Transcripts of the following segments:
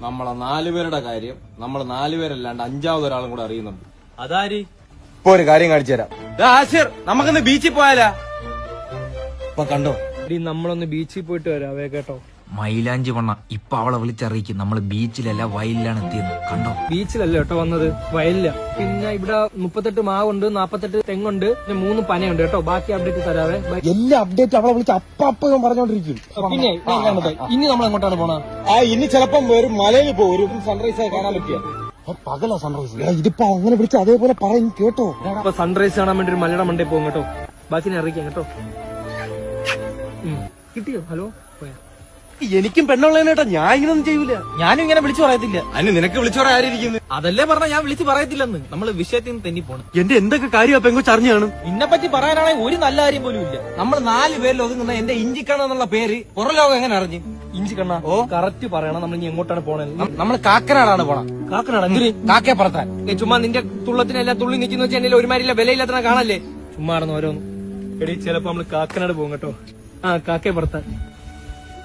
നമ്മളെ 4 പേരുടെ കാര്യം നമ്മൾ 4 പേരല്ലാണ്ട് 5ാമത് ഒരാളും കൂടെ അറിയുന്നുണ്ട്. അതാര്? ഇപ്പൊ ഒരു കാര്യം കാണിച്ചു തരാം. ആശിർ, നമുക്കിന്ന് ബീച്ചിൽ പോയാലാ? ഇപ്പൊ കണ്ടോ, നമ്മളൊന്ന് ബീച്ചിൽ പോയിട്ട് വരാവേ കേട്ടോ. മൈലാഞ്ചി വണ്ണ ഇപ്പൊ അവളെ വിളിച്ചറിയിക്കും നമ്മള് ബീച്ചിലല്ല വയലിലാണ് എത്തിയത്. കണ്ടോ? ബീച്ചിലല്ല കേട്ടോ വന്നത്, വയലില്ല. പിന്നെ ഇവിടെ 38 മാവുണ്ട്, 48 തെങ്ങുണ്ട്, 3 പനയുണ്ട് കേട്ടോ. ബാക്കി അപ്ഡേറ്റ് തരാവേ. എല്ലാ അപ്ഡേറ്റ് അവളെ വിളിച്ച് അപ്പം പറഞ്ഞോണ്ടിരിക്കും. പിന്നെ ഇനി നമ്മൾ എങ്ങോട്ടാണ് പോണ? ഇനി ചിലപ്പം ഒരു മലയിൽ പോകും, ഒരു സൺറൈസ് കാണാൻ പറ്റിയ. പകല സൺറൈസ്. ഇതിപ്പോ അങ്ങനെ വിളിച്ച് അതേപോലെ പറയും കേട്ടോ. അപ്പൊ സൺറൈസ് കാണാൻ വേണ്ടി ഒരു മലയുടെ മണ്ടേ പോകും കേട്ടോ. ബാക്കി ഞാൻ അറിയിക്കാം കേട്ടോ. കിട്ടിയോ? ഹലോ, പോയാ? എനിക്കും പെണ്ണുള്ളതിനേട്ടാ, ഞാൻ ഇങ്ങനൊന്നും ചെയ്യൂല. ഞാനും ഇങ്ങനെ വിളിച്ചു പറയത്തില്ല. അതിന് നിനക്ക് വിളിച്ചു പറയാൻ ആരിയിരിക്കുന്നു? അതല്ലേ പറഞ്ഞ ഞാൻ വിളിച്ചു പറയത്തില്ലെന്ന്. നമ്മള് വിഷയത്തിൽ നിന്ന് തെന്നി പോണം. എന്റെ എന്തൊക്കെ കാര്യം പെങ്കൊച്ച് അറിഞ്ഞു കാണും. നിന്നെ പറ്റി പറയാനാണെങ്കിൽ ഒരു നല്ല കാര്യം പോലും ഇല്ല. നമ്മൾ 4 പേരിൽ ഒതുങ്ങുന്ന എന്റെ ഇഞ്ചിക്കണ്ണ എന്നുള്ള പേര് പുറം ലോകം എങ്ങനെ അറിഞ്ഞു? ഇഞ്ചി കണ്ണ കറക്റ്റ് പറയണം. നമ്മൾ ഇനി എങ്ങോട്ടാണ് പോണത്? നമ്മൾ കാക്കനാടാണ് പോണം. കാക്കനാട് എന്തിന്? കാക്കയെ പറത്താൻ. ചുമ്മാ നിന്റെ തുള്ളത്തിനെല്ലാം തുള്ളി നിൽക്കുന്ന വെച്ചാൽ എന്നെ ഒരുമാരില്ല വിലയില്ലാത്ത കാണല്ലേ. ചുമ്മാ നടന്ന് ഓരോന്ന്. എടീ, ചിലപ്പോ നമ്മള് കാക്കനാട് പോകും കേട്ടോ. കാക്കയെ പറത്താൻ.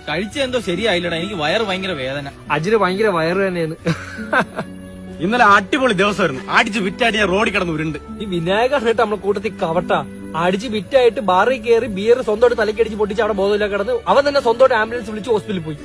കഴിച്ചെന്തോ ശരിയായില്ലടാ, എനിക്ക് വയറ് ഭയങ്കര വേദന. അജിന് ഭയങ്കര വയറ് തന്നെയാണ്. ഇന്നലെ അടിപൊളി ദിവസമായിരുന്നു. അടിച്ച് വിറ്റാടി ഞാൻ റോഡിൽ കിടന്ന് ഉരുണ്ട്. ഈ വിനായകനായിട്ട് നമ്മളെ കൂട്ടത്തിൽ കവട്ട അടിച്ച് വിറ്റായിട്ട് ബാറിൽ കയറി ബിയർ സ്വന്തമായിട്ട് തലക്കടിച്ച് പൊട്ടിച്ച് അവിടെ ബോധമില്ല കിടന്ന് അവൻ തന്നെ സ്വന്തമായിട്ട് ആംബുലൻസ് വിളിച്ച് ഹോസ്പിറ്റലിൽ പോയി.